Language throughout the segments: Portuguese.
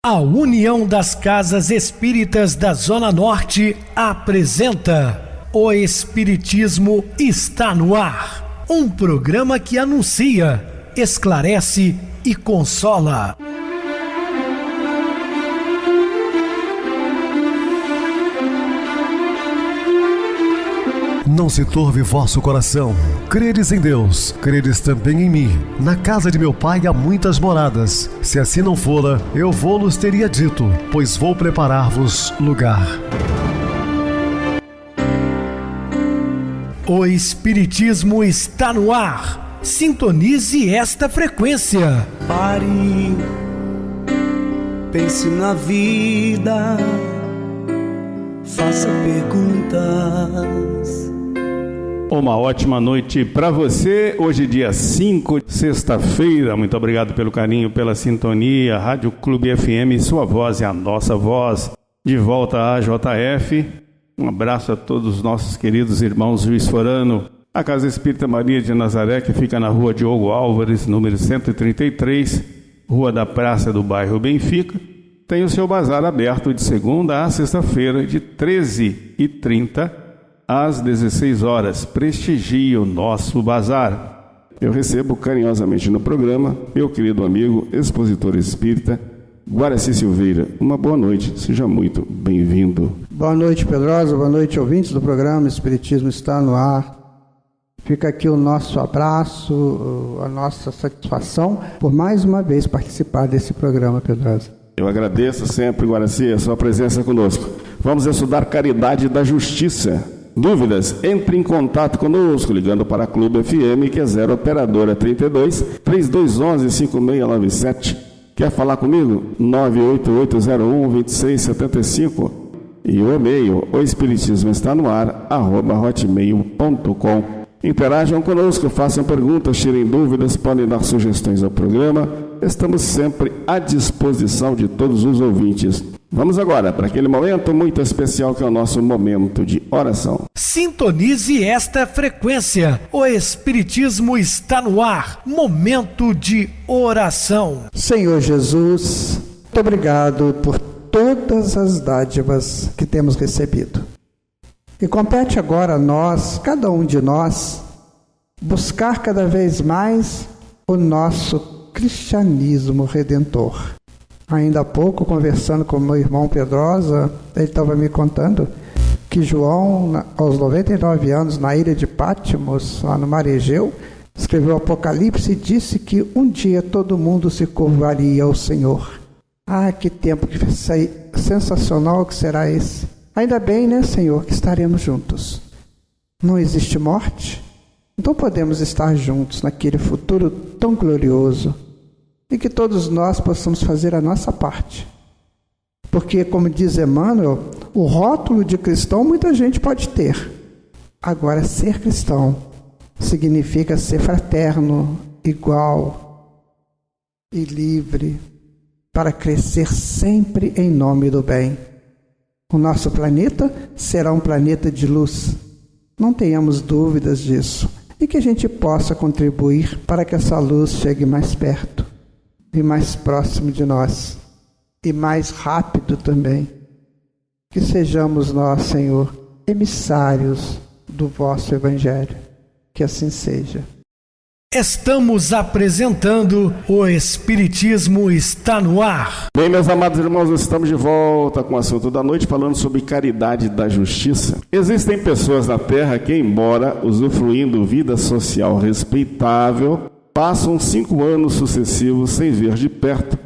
A União das Casas Espíritas da Zona Norte apresenta O Espiritismo está no ar, um programa que anuncia, esclarece e consola. Não se turve vosso coração. Credes em Deus, credes também em mim. Na casa de meu pai há muitas moradas. Se assim não fora, eu vou-los teria dito, pois vou preparar-vos lugar. O Espiritismo está no ar. Sintonize esta frequência. Pare, pense na vida, faça perguntas. Uma ótima noite para você, hoje dia 5, sexta-feira. Muito obrigado pelo carinho, pela sintonia. Rádio Clube FM, sua voz é a nossa voz. De volta à JF, um abraço a todos os nossos queridos irmãos Juiz Forano. A Casa Espírita Maria de Nazaré, que fica na rua Diogo Álvares, número 133, Rua da Praça do bairro Benfica, tem o seu bazar aberto de segunda a sexta-feira, de 13h30 às 16 horas. Prestigie o nosso bazar. Eu recebo carinhosamente no programa meu querido amigo, expositor espírita, Guaraci Silveira. Uma boa noite, seja muito bem-vindo. Boa noite, Pedrosa, boa noite, ouvintes do programa Espiritismo está no ar. Fica aqui o nosso abraço, a nossa satisfação por mais uma vez participar desse programa, Pedrosa. Eu agradeço sempre, Guaraci, a sua presença conosco. Vamos estudar caridade da justiça. Dúvidas? Entre em contato conosco, ligando para a Clube FM, que é 0 operadora 32 3211 5697. Quer falar comigo? 988012675. E o e-mail, o espiritismo está no ar, @hotmail.com. Interajam conosco, façam perguntas, tirem dúvidas, podem dar sugestões ao programa. Estamos sempre à disposição de todos os ouvintes. Vamos agora para aquele momento muito especial que é o nosso momento de oração. Sintonize esta frequência. O Espiritismo está no ar. Momento de oração. Senhor Jesus, muito obrigado por todas as dádivas que temos recebido. E compete agora a nós, cada um de nós, buscar cada vez mais o nosso cristianismo redentor. Ainda há pouco, conversando com meu irmão Pedrosa, ele estava me contando que João, aos 99 anos, na ilha de Patmos, lá no mar Egeu, escreveu o Apocalipse e disse que um dia todo mundo se curvaria ao Senhor. Ah, que tempo sensacional que será esse! Ainda bem, né, Senhor, que estaremos juntos. Não existe morte? Então podemos estar juntos naquele futuro tão glorioso. E que todos nós possamos fazer a nossa parte. Porque, como diz Emmanuel, o rótulo de cristão muita gente pode ter. Agora, ser cristão significa ser fraterno, igual e livre, para crescer sempre em nome do bem. O nosso planeta será um planeta de luz. Não tenhamos dúvidas disso. E que a gente possa contribuir para que essa luz chegue mais perto. E mais próximo de nós, e mais rápido também. Que sejamos nós, Senhor, emissários do vosso Evangelho. Que assim seja. Estamos apresentando O Espiritismo está no ar. Bem, meus amados irmãos, estamos de volta com o assunto da noite, falando sobre caridade da justiça. Existem pessoas na Terra que, embora usufruindo vida social respeitável, passam 5 anos sucessivos sem ver de perto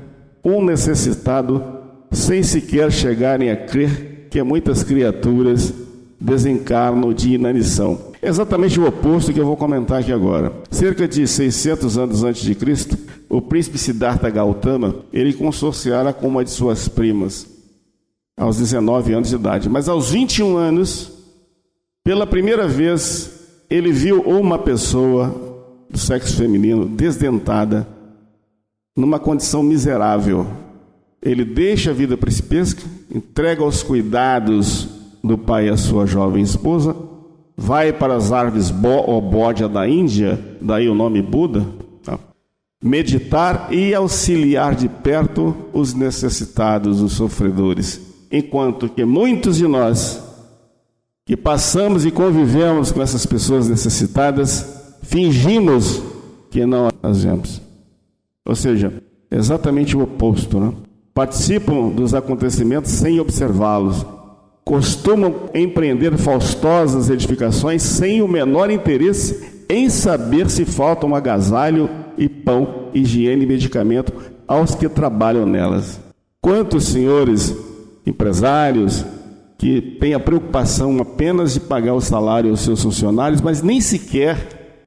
um necessitado, sem sequer chegarem a crer que muitas criaturas desencarnam de inanição. É exatamente o oposto que eu vou comentar aqui agora. Cerca de 600 anos antes de Cristo, o príncipe Siddhartha Gautama, ele consorciara com uma de suas primas, aos 19 anos de idade. Mas aos 21 anos, pela primeira vez, ele viu uma pessoa do sexo feminino, desdentada, numa condição miserável. Ele deixa a vida principesca, entrega aos cuidados do pai e a sua jovem esposa, vai para as árvores Bódia da Índia, daí o nome Buda, meditar e auxiliar de perto os necessitados, os sofredores. Enquanto que muitos de nós que passamos e convivemos com essas pessoas necessitadas, fingimos que não as vemos. Ou seja, exatamente o oposto, né? Participam dos acontecimentos sem observá-los. Costumam empreender faustosas edificações sem o menor interesse em saber se falta um agasalho e pão, higiene e medicamento aos que trabalham nelas. Quantos senhores empresários que têm a preocupação apenas de pagar o salário aos seus funcionários, mas nem sequer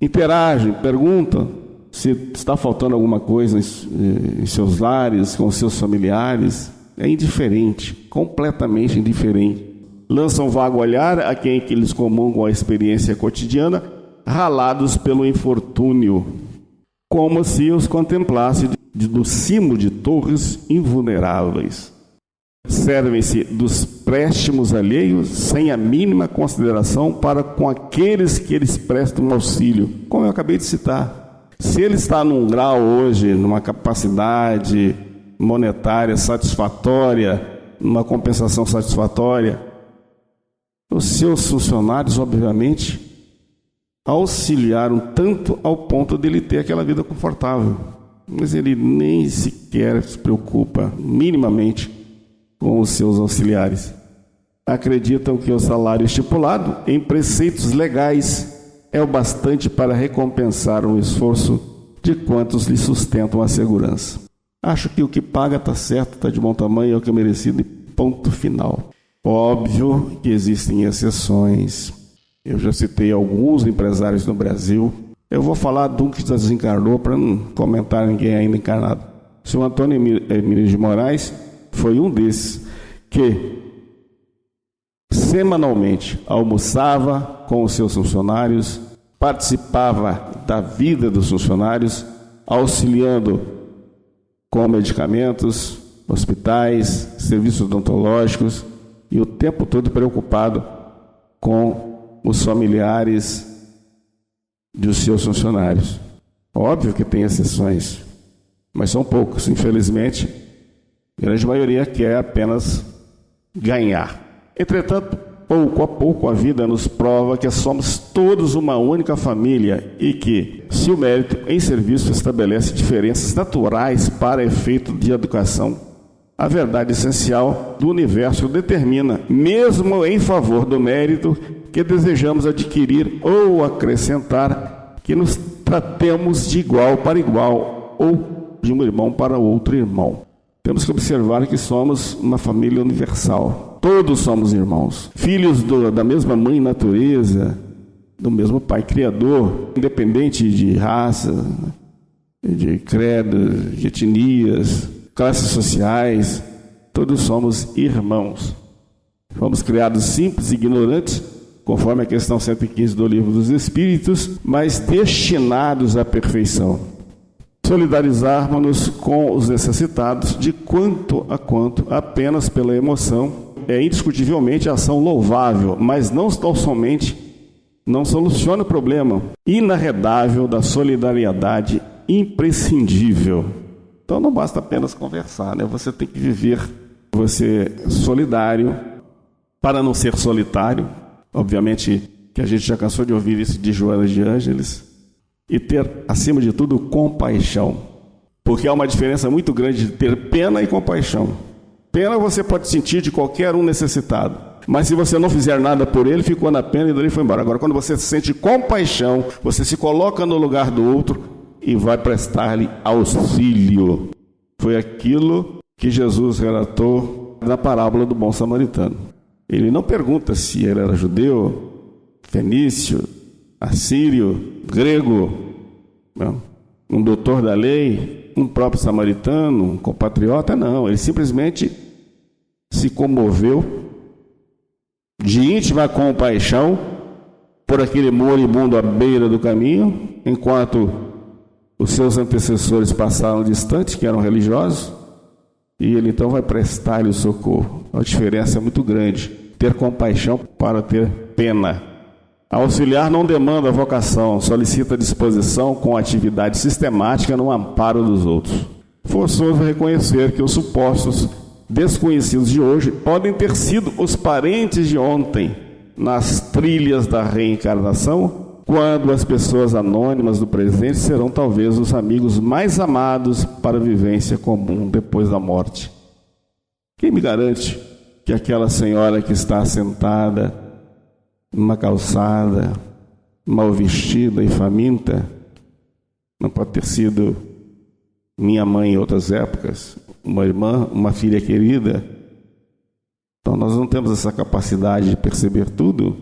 interagem, perguntam se está faltando alguma coisa em seus lares, com seus familiares. É indiferente, completamente indiferente. Lançam vago olhar a quem que lhes comungam a experiência cotidiana, ralados pelo infortúnio, como se os contemplasse do cimo de torres invulneráveis. Servem-se dos préstimos alheios sem a mínima consideração para com aqueles que eles prestam auxílio, como eu acabei de citar. Se ele está num grau hoje, numa capacidade monetária satisfatória, numa compensação satisfatória, os seus funcionários, obviamente, auxiliaram tanto ao ponto de ele ter aquela vida confortável, mas ele nem sequer se preocupa minimamente com os seus auxiliares. Acreditam que o salário estipulado em preceitos legais é o bastante para recompensar o esforço de quantos lhe sustentam a segurança. Acho que o que paga está certo, está de bom tamanho, é o que é merecido e ponto final. Óbvio que existem exceções. Eu já citei alguns empresários no Brasil. Eu vou falar de um que desencarnou para não comentar ninguém ainda encarnado. O senhor Antônio Emílio de Moraes foi um desses que semanalmente almoçava com os seus funcionários, participava da vida dos funcionários, auxiliando com medicamentos, hospitais, serviços odontológicos e o tempo todo preocupado com os familiares dos seus funcionários. Óbvio que tem exceções, mas são poucos, infelizmente. A grande maioria quer apenas ganhar. Entretanto, pouco a pouco a vida nos prova que somos todos uma única família e que, se o mérito em serviço estabelece diferenças naturais para efeito de educação, a verdade essencial do universo determina, mesmo em favor do mérito que desejamos adquirir ou acrescentar, que nos tratemos de igual para igual ou de um irmão para outro irmão. Temos que observar que somos uma família universal. Todos somos irmãos, filhos da mesma mãe natureza, do mesmo pai criador, independente de raça, de credo, de etnias, classes sociais. Todos somos irmãos. Fomos criados simples e ignorantes, conforme a questão 115 do Livro dos Espíritos, mas destinados à perfeição. Solidarizarmos-nos com os necessitados de quanto a quanto, apenas pela emoção, é indiscutivelmente ação louvável, mas não tão somente não soluciona o problema inarredável da solidariedade imprescindível. Então não basta apenas conversar, né? Você tem que viver, você solidário, para não ser solitário. Obviamente que a gente já cansou de ouvir isso de Joana de Ângeles. E ter, acima de tudo, compaixão. Porque há uma diferença muito grande de ter pena e compaixão. Pena você pode sentir de qualquer um necessitado. Mas se você não fizer nada por ele, ficou na pena e dali foi embora. Agora, quando você sente compaixão, você se coloca no lugar do outro e vai prestar-lhe auxílio. Foi aquilo que Jesus relatou na parábola do bom samaritano. Ele não pergunta se ele era judeu, fenício, assírio, grego, não, um doutor da lei, um próprio samaritano, um compatriota, não. Ele simplesmente se comoveu de íntima compaixão por aquele moribundo à beira do caminho, enquanto os seus antecessores passaram distante, que eram religiosos, e ele então vai prestar-lhe o socorro. A diferença é muito grande. Ter compaixão para ter pena. Auxiliar não demanda vocação, solicita disposição com atividade sistemática no amparo dos outros. Forçoso reconhecer que os supostos desconhecidos de hoje podem ter sido os parentes de ontem nas trilhas da reencarnação, quando as pessoas anônimas do presente serão talvez os amigos mais amados para a vivência comum depois da morte. Quem me garante que aquela senhora que está sentada numa calçada, mal vestida e faminta, não pode ter sido minha mãe em outras épocas, uma irmã, uma filha querida? Então nós não temos essa capacidade de perceber tudo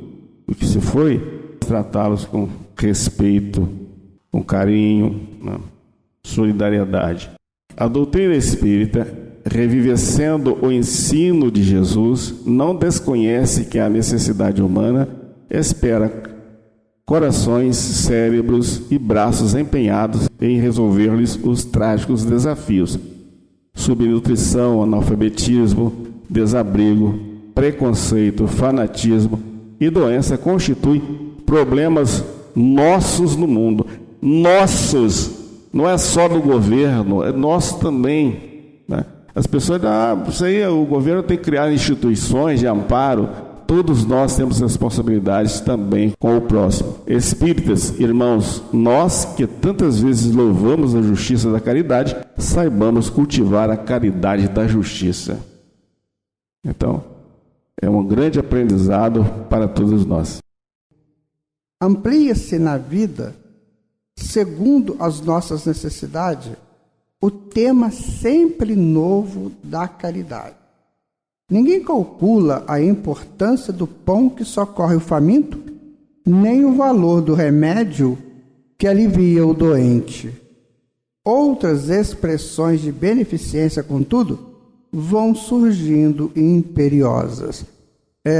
o que se foi, tratá-los com respeito, com carinho, né? Solidariedade. A doutrina espírita, revivescendo o ensino de Jesus, não desconhece que a necessidade humana espera corações, cérebros e braços empenhados em resolver-lhes os trágicos desafios. Subnutrição, analfabetismo, desabrigo, preconceito, fanatismo e doença constituem problemas nossos no mundo. Nossos, não é só do governo, é nosso também, né? As pessoas dizem, isso aí, o governo tem que criar instituições de amparo. Todos nós temos responsabilidades também com o próximo. Espíritas, irmãos, nós que tantas vezes louvamos a justiça da caridade, saibamos cultivar a caridade da justiça. Então, é um grande aprendizado para todos nós. Amplia-se na vida, segundo as nossas necessidades, o tema sempre novo da caridade. Ninguém calcula a importância do pão que socorre o faminto, nem o valor do remédio que alivia o doente. Outras expressões de beneficência, contudo, vão surgindo imperiosas.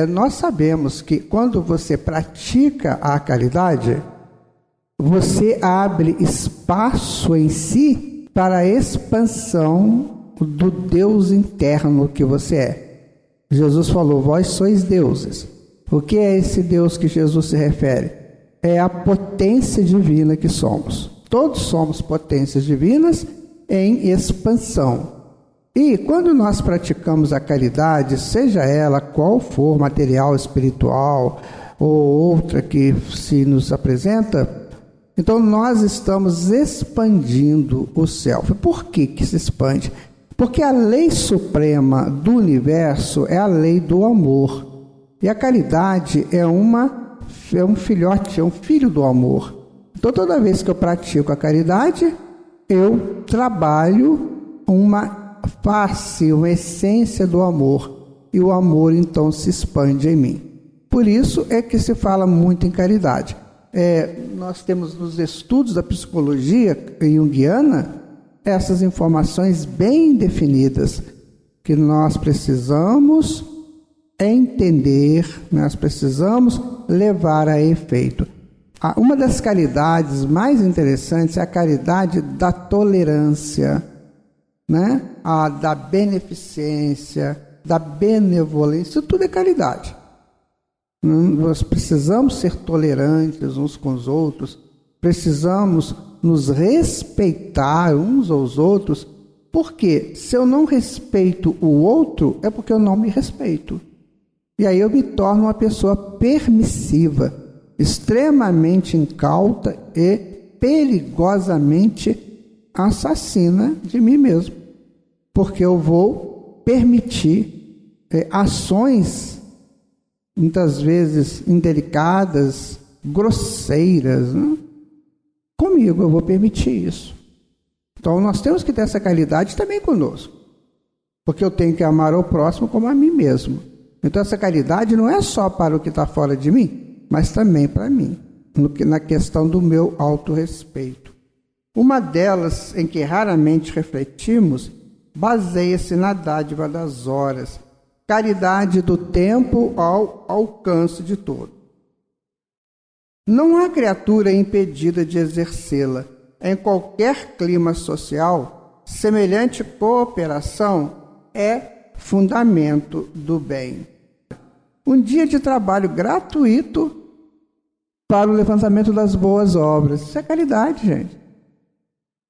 Nós sabemos que quando você pratica a caridade, você abre espaço em si para a expansão do Deus interno que você é. Jesus falou, vós sois deuses. O que é esse Deus que Jesus se refere? É a potência divina que somos. Todos somos potências divinas em expansão. E quando nós praticamos a caridade, seja ela qual for, material, espiritual, ou outra que se nos apresenta, então nós estamos expandindo o self. Por que se expande? Porque a lei suprema do universo é a lei do amor. E a caridade é um filhote, é um filho do amor. Então toda vez que eu pratico a caridade, eu trabalho uma face, uma essência do amor. E o amor então se expande em mim. Por isso é que se fala muito em caridade. Nós temos nos estudos da psicologia junguiana essas informações bem definidas, que nós precisamos entender, nós precisamos levar a efeito. Uma das caridades mais interessantes é a caridade da tolerância, né? A da beneficência, da benevolência, tudo é caridade. Nós precisamos ser tolerantes uns com os outros, precisamos nos respeitar uns aos outros, porque se eu não respeito o outro, é porque eu não me respeito. E aí eu me torno uma pessoa permissiva, extremamente incauta e perigosamente assassina de mim mesmo, porque eu vou permitir ações muitas vezes indelicadas, grosseiras, né? Comigo eu vou permitir isso. Então nós temos que ter essa caridade também conosco, porque eu tenho que amar o próximo como a mim mesmo. Então essa caridade não é só para o que está fora de mim, mas também para mim, na questão do meu autorrespeito. Uma delas, em que raramente refletimos, baseia-se na dádiva das horas, caridade do tempo ao alcance de todos. Não há criatura impedida de exercê-la. Em qualquer clima social, semelhante cooperação é fundamento do bem. Um dia de trabalho gratuito para o levantamento das boas obras. Isso é caridade, gente.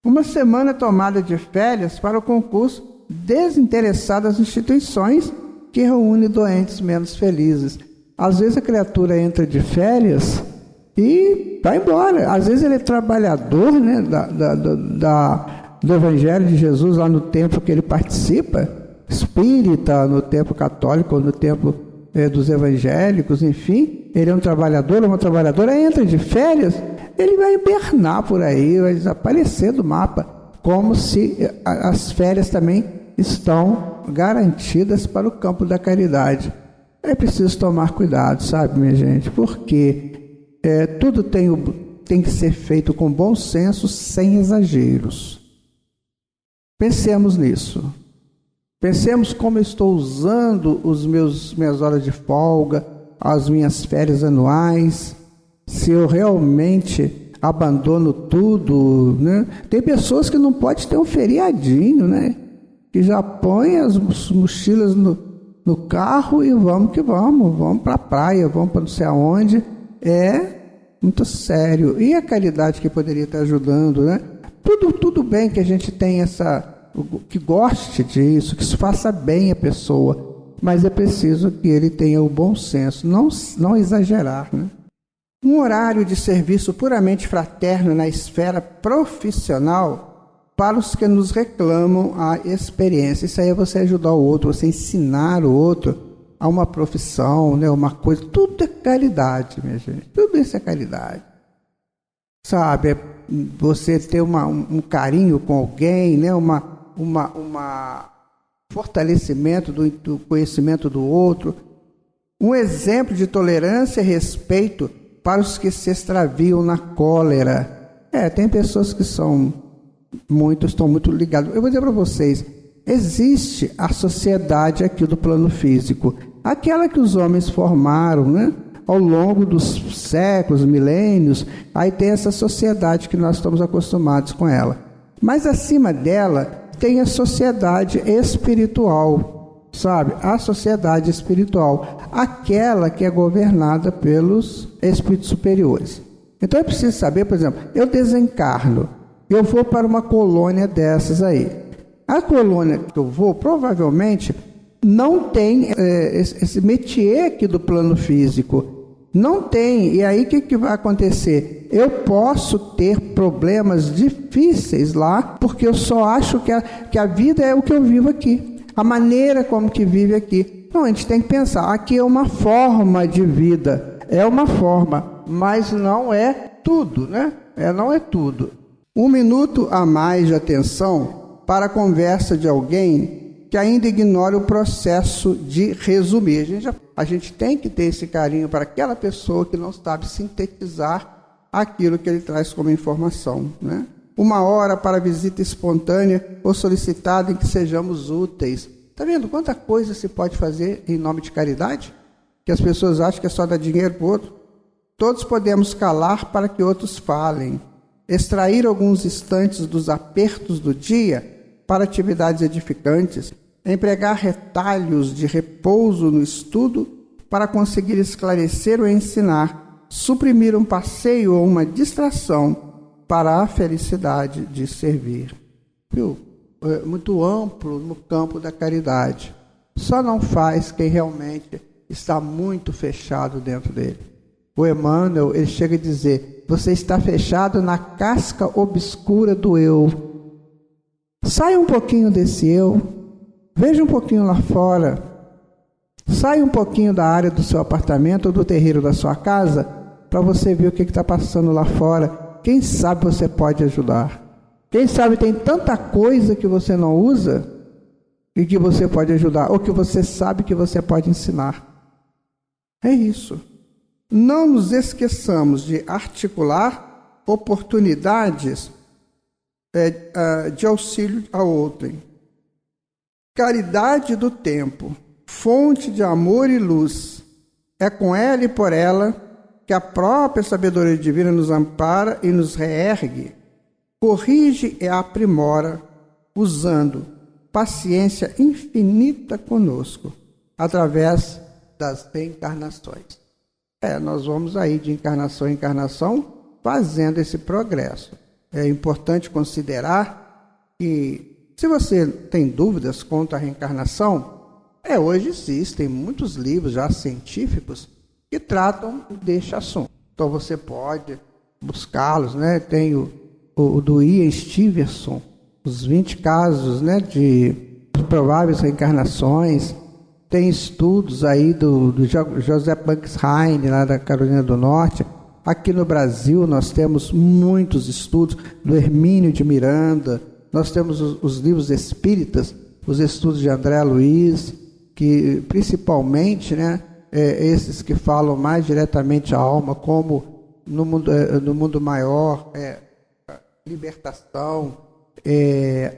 Uma semana tomada de férias para o concurso desinteressado das instituições que reúne doentes menos felizes. Às vezes a criatura entra de férias e vai embora. Às vezes ele é trabalhador, né, do Evangelho de Jesus lá no templo que ele participa, espírita, no templo católico, no templo dos evangélicos, enfim. Ele é um trabalhador, uma trabalhadora, entra de férias, ele vai hibernar por aí, vai desaparecer do mapa, como se as férias também estão garantidas para o campo da caridade. É preciso tomar cuidado, sabe, minha gente, porque tudo tem que ser feito com bom senso, sem exageros. Pensemos nisso. Pensemos como eu estou usando minhas horas de folga, as minhas férias anuais, se eu realmente abandono tudo, né? Tem pessoas que não podem ter um feriadinho, né? Que já põe as mochilas no carro e vamos que vamos para a praia, vamos para não sei aonde. É muito sério. E a caridade que poderia estar ajudando, né? Tudo bem que a gente tenha que goste disso, que isso faça bem a pessoa, mas é preciso que ele tenha o bom senso, não exagerar, né? Um horário de serviço puramente fraterno na esfera profissional para os que nos reclamam a experiência. Isso aí é você ajudar o outro, você ensinar o outro a uma profissão, né, uma coisa. Tudo é caridade, minha gente. Tudo isso é caridade. Sabe, é você ter um carinho com alguém, né, fortalecimento do conhecimento do outro. Um exemplo de tolerância e respeito para os que se extraviam na cólera. Tem pessoas que estão muito ligados. Eu vou dizer para vocês, existe a sociedade aqui do plano físico, aquela que os homens formaram, né, ao longo dos séculos, milênios. Aí tem essa sociedade que nós estamos acostumados com ela. Mas acima dela tem a sociedade espiritual, sabe? A sociedade espiritual, aquela que é governada pelos espíritos superiores. Então é preciso saber, por exemplo, eu desencarno, eu vou para uma colônia dessas aí. A colônia que eu vou, provavelmente, não tem esse métier aqui do plano físico. Não tem. E aí o que vai acontecer? Eu posso ter problemas difíceis lá, porque eu só acho que a vida é o que eu vivo aqui. A maneira como que vive aqui. Então a gente tem que pensar, aqui é uma forma de vida. É uma forma, mas não é tudo, né? Não é tudo. 1 minuto a mais de atenção para a conversa de alguém que ainda ignora o processo de resumir. A gente tem que ter esse carinho para aquela pessoa que não sabe sintetizar aquilo que ele traz como informação, né? 1 hora para visita espontânea ou solicitada em que sejamos úteis. Está vendo quanta coisa se pode fazer em nome de caridade? Que as pessoas acham que é só dar dinheiro para o outro. Todos podemos calar para que outros falem. Extrair alguns instantes dos apertos do dia para atividades edificantes, empregar retalhos de repouso no estudo para conseguir esclarecer ou ensinar, suprimir um passeio ou uma distração para a felicidade de servir. Viu? É muito amplo no campo da caridade. Só não faz quem realmente está muito fechado dentro dele. O Emmanuel, ele chega a dizer, você está fechado na casca obscura do eu. Sai um pouquinho desse eu, veja um pouquinho lá fora, sai um pouquinho da área do seu apartamento ou do terreiro da sua casa, para você ver o que está passando lá fora. Quem sabe você pode ajudar. Quem sabe tem tanta coisa que você não usa e que você pode ajudar, ou que você sabe que você pode ensinar. É isso. Não nos esqueçamos de articular oportunidades de auxílio a outrem. Caridade do tempo, fonte de amor e luz, é com ela e por ela que a própria sabedoria divina nos ampara e nos reergue, corrige e aprimora, usando paciência infinita conosco, através das reencarnações. nós vamos aí de encarnação em encarnação fazendo esse progresso. É importante considerar que, se você tem dúvidas quanto à reencarnação, hoje existem muitos livros já científicos que tratam deste assunto. Então você pode buscá-los, né? Tem o do Ian Stevenson, os 20 casos, né, de prováveis reencarnações. Tem estudos aí do José Banksheim, lá da Carolina do Norte. Aqui no Brasil nós temos muitos estudos do Hermínio de Miranda. Nós temos os livros espíritas, os estudos de André Luiz, que principalmente, né, esses que falam mais diretamente à alma, como no mundo maior, libertação,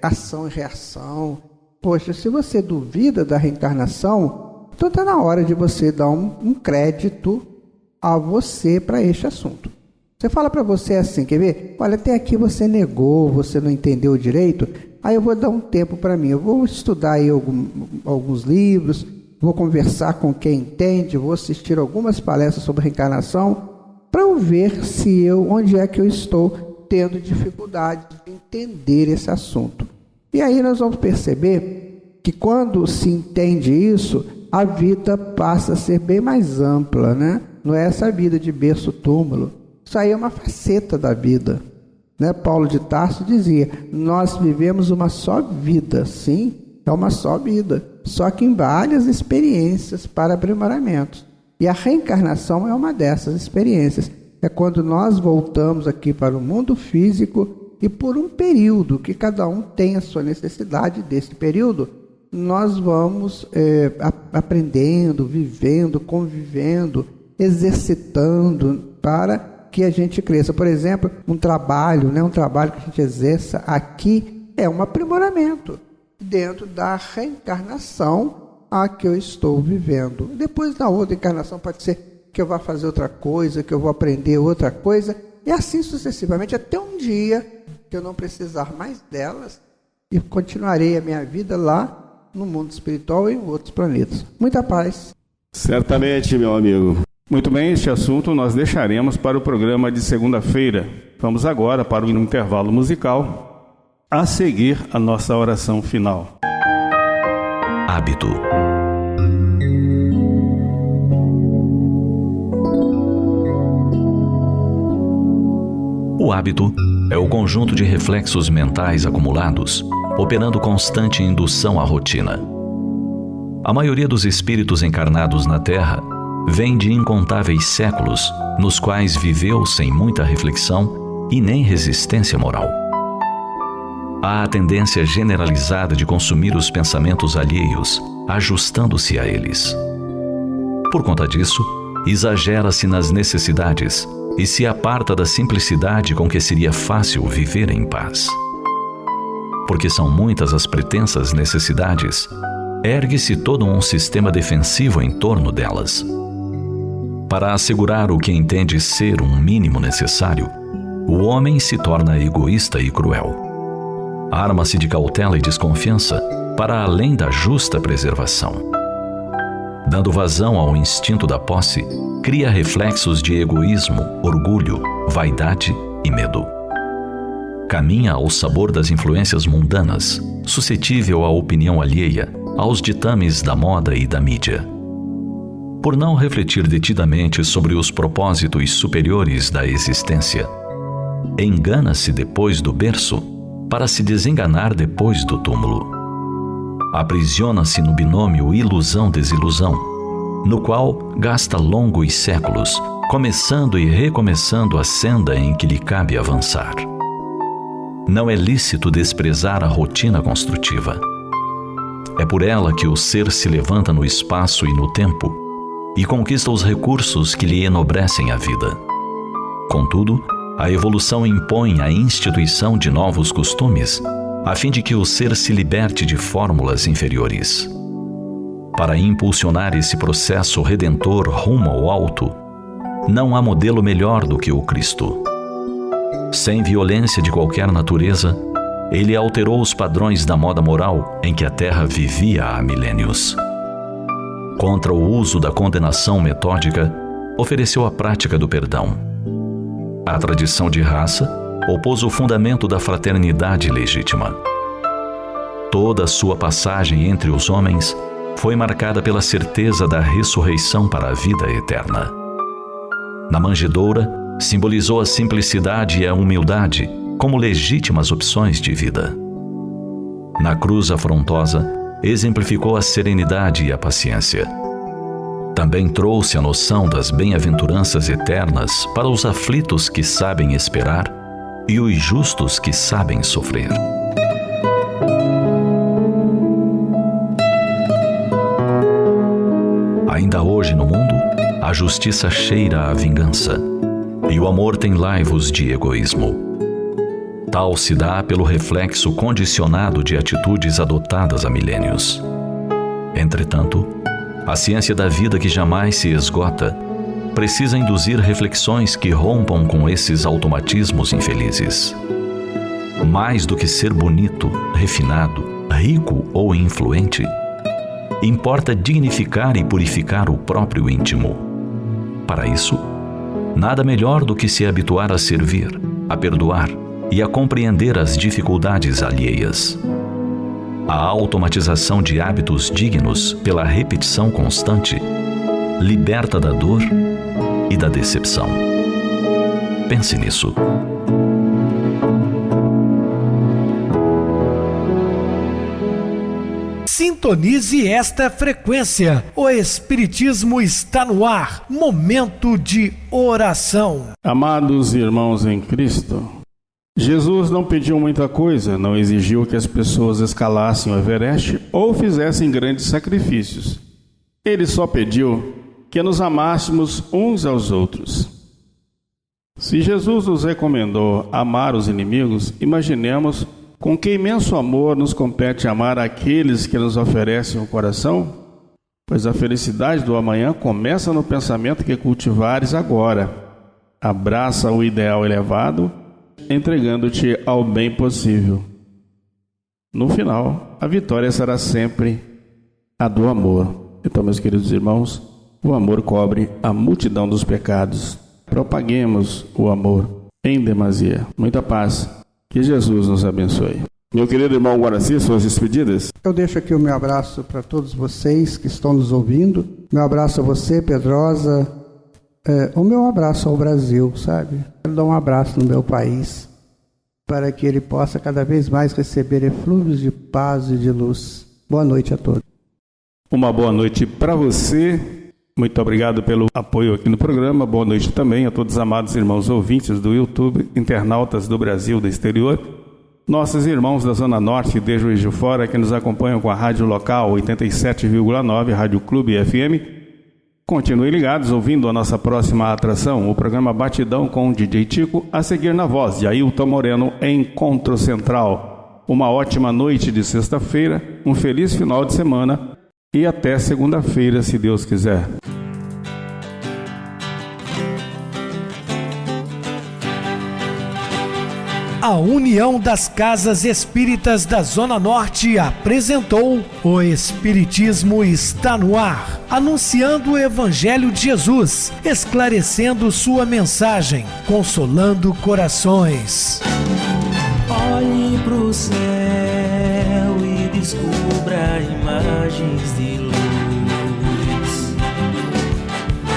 ação e reação. Poxa, se você duvida da reencarnação, então está na hora de você dar um crédito a você para este assunto. Você fala para você assim, quer ver? Olha, até aqui você negou, você não entendeu direito, aí eu vou dar um tempo para mim, eu vou estudar aí alguns livros, vou conversar com quem entende, vou assistir algumas palestras sobre reencarnação, para eu ver onde é que eu estou tendo dificuldade de entender esse assunto. E aí nós vamos perceber que quando se entende isso, a vida passa a ser bem mais ampla, né? Não é essa vida de berço-túmulo. Isso aí é uma faceta da vida, né? Paulo de Tarso dizia, nós vivemos uma só vida. Sim, é uma só vida, só que em várias experiências para aprimoramentos. E a reencarnação é uma dessas experiências. É quando nós voltamos aqui para o mundo físico e por um período, que cada um tem a sua necessidade desse período, nós vamos aprendendo, vivendo, convivendo, exercitando para que a gente cresça. Por exemplo, um trabalho que a gente exerça aqui é um aprimoramento dentro da reencarnação a que eu estou vivendo. Depois, na outra encarnação, pode ser que eu vá fazer outra coisa, que eu vou aprender outra coisa, e assim sucessivamente, até um dia que eu não precisar mais delas e continuarei a minha vida lá no mundo espiritual e em outros planetas. Muita paz. Certamente, meu amigo. Muito bem, este assunto nós deixaremos para o programa de segunda-feira. Vamos agora para o intervalo musical, a seguir a nossa oração final. Hábito. O hábito é o conjunto de reflexos mentais acumulados, operando constante indução à rotina. A maioria dos espíritos encarnados na Terra vem de incontáveis séculos, nos quais viveu sem muita reflexão e nem resistência moral. Há a tendência generalizada de consumir os pensamentos alheios, ajustando-se a eles. Por conta disso, exagera-se nas necessidades e se aparta da simplicidade com que seria fácil viver em paz. Porque são muitas as pretensas necessidades, ergue-se todo um sistema defensivo em torno delas. Para assegurar o que entende ser um mínimo necessário, o homem se torna egoísta e cruel. Arma-se de cautela e desconfiança para além da justa preservação. Dando vazão ao instinto da posse, cria reflexos de egoísmo, orgulho, vaidade e medo. Caminha ao sabor das influências mundanas, suscetível à opinião alheia, aos ditames da moda e da mídia. Por não refletir detidamente sobre os propósitos superiores da existência, engana-se depois do berço para se desenganar depois do túmulo. Aprisiona-se no binômio ilusão-desilusão, no qual gasta longos séculos, começando e recomeçando a senda em que lhe cabe avançar. Não é lícito desprezar a rotina construtiva. É por ela que o ser se levanta no espaço e no tempo e conquista os recursos que lhe enobrecem a vida. Contudo, a evolução impõe a instituição de novos costumes, a fim de que o ser se liberte de fórmulas inferiores. Para impulsionar esse processo redentor rumo ao alto, não há modelo melhor do que o Cristo. Sem violência de qualquer natureza, ele alterou os padrões da moda moral em que a Terra vivia há milênios. Contra o uso da condenação metódica, ofereceu a prática do perdão. A tradição de raça opôs o fundamento da fraternidade legítima. Toda a sua passagem entre os homens foi marcada pela certeza da ressurreição para a vida eterna. Na manjedoura, simbolizou a simplicidade e a humildade como legítimas opções de vida. Na cruz afrontosa, exemplificou a serenidade e a paciência. Também trouxe a noção das bem-aventuranças eternas para os aflitos que sabem esperar e os justos que sabem sofrer. Ainda hoje no mundo, a justiça cheira a vingança e o amor tem laivos de egoísmo. Tal se dá pelo reflexo condicionado de atitudes adotadas há milênios. Entretanto, a ciência da vida que jamais se esgota precisa induzir reflexões que rompam com esses automatismos infelizes. Mais do que ser bonito, refinado, rico ou influente, importa dignificar e purificar o próprio íntimo. Para isso, nada melhor do que se habituar a servir, a perdoar e a compreender as dificuldades alheias. A automatização de hábitos dignos pela repetição constante liberta da dor e da decepção. Pense nisso. Sintonize esta frequência. O Espiritismo está no ar. Momento de oração. Amados irmãos em Cristo, Jesus não pediu muita coisa, não exigiu que as pessoas escalassem o Everest ou fizessem grandes sacrifícios. Ele só pediu que nos amássemos uns aos outros. Se Jesus nos recomendou amar os inimigos, imaginemos com que imenso amor nos compete amar aqueles que nos oferecem o coração, pois a felicidade do amanhã começa no pensamento que cultivares agora. Abraça o ideal elevado, entregando-te ao bem possível. No final, a vitória será sempre a do amor. Então, meus queridos irmãos, o amor cobre a multidão dos pecados. Propaguemos o amor em demasia. Muita paz. Que Jesus nos abençoe. Meu querido irmão Guaraci, suas despedidas. Eu deixo aqui o meu abraço para todos vocês que estão nos ouvindo. Meu abraço a você, Pedrosa. O meu abraço ao Brasil, sabe? Quero dar um abraço no meu país, para que ele possa cada vez mais receber eflúvios de paz e de luz. Boa noite a todos. Uma boa noite para você. Muito obrigado pelo apoio aqui no programa. Boa noite também a todos os amados irmãos ouvintes do YouTube, internautas do Brasil e do exterior, nossos irmãos da Zona Norte e de Juiz de Fora que nos acompanham com a rádio local 87,9, Rádio Clube FM. Continuem ligados ouvindo a nossa próxima atração, o programa Batidão com o DJ Tico, a seguir na voz de Ailton Moreno, Encontro Central. Uma ótima noite de sexta-feira, um feliz final de semana e até segunda-feira, se Deus quiser. A União das Casas Espíritas da Zona Norte apresentou O Espiritismo está no ar, anunciando o Evangelho de Jesus, esclarecendo sua mensagem, consolando corações. Olhe pro céu e descubra imagens de luz.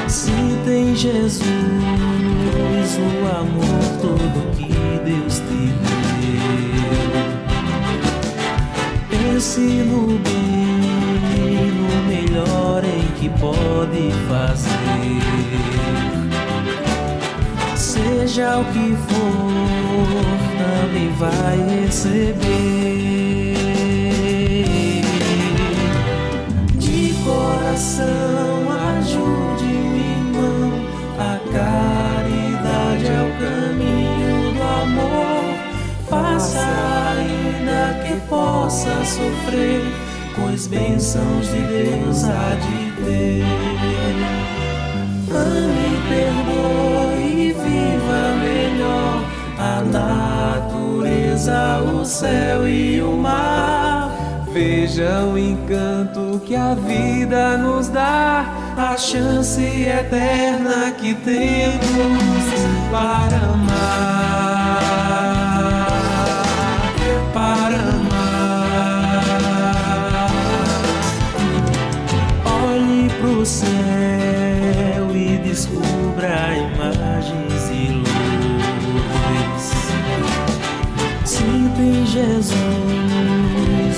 Se tem Jesus, o amor todo que Deus te deu. Pense no bem, no melhor em que pode fazer. Seja o que for, também vai receber. De coração, ajude-me, irmão, a caridade é o caminho do amor. Faça ainda que possa sofrer, pois bênçãos de Deus há de ter. Ame, perdoe e viva melhor a natureza, o céu e o mar. Veja o encanto que a vida nos dá, a chance eterna que temos para amar, para amar. Olhe pro céu e descubra imagens e luzes. Sinta em Jesus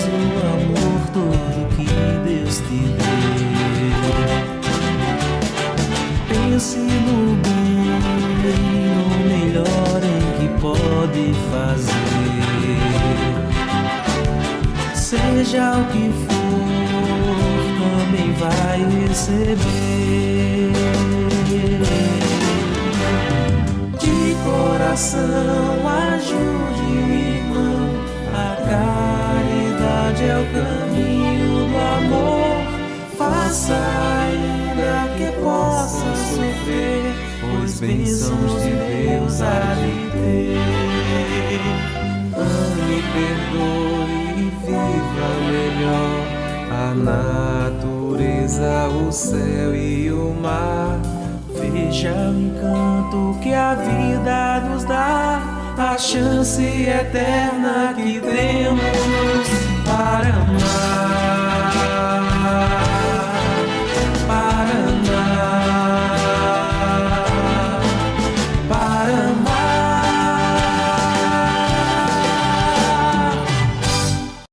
o amor todo que Deus te deu. Pense no bem, no melhor em que pode fazer. Seja o que for, também vai receber. De coração ajude o irmão, a caridade é o caminho do amor. Faça ainda que possa sofrer, pois bênçãos de Deus há de ter. Ame, perdoe e viva melhor a natureza, o céu e o mar. Veja o encanto que a vida nos dá, a chance eterna que temos para amar.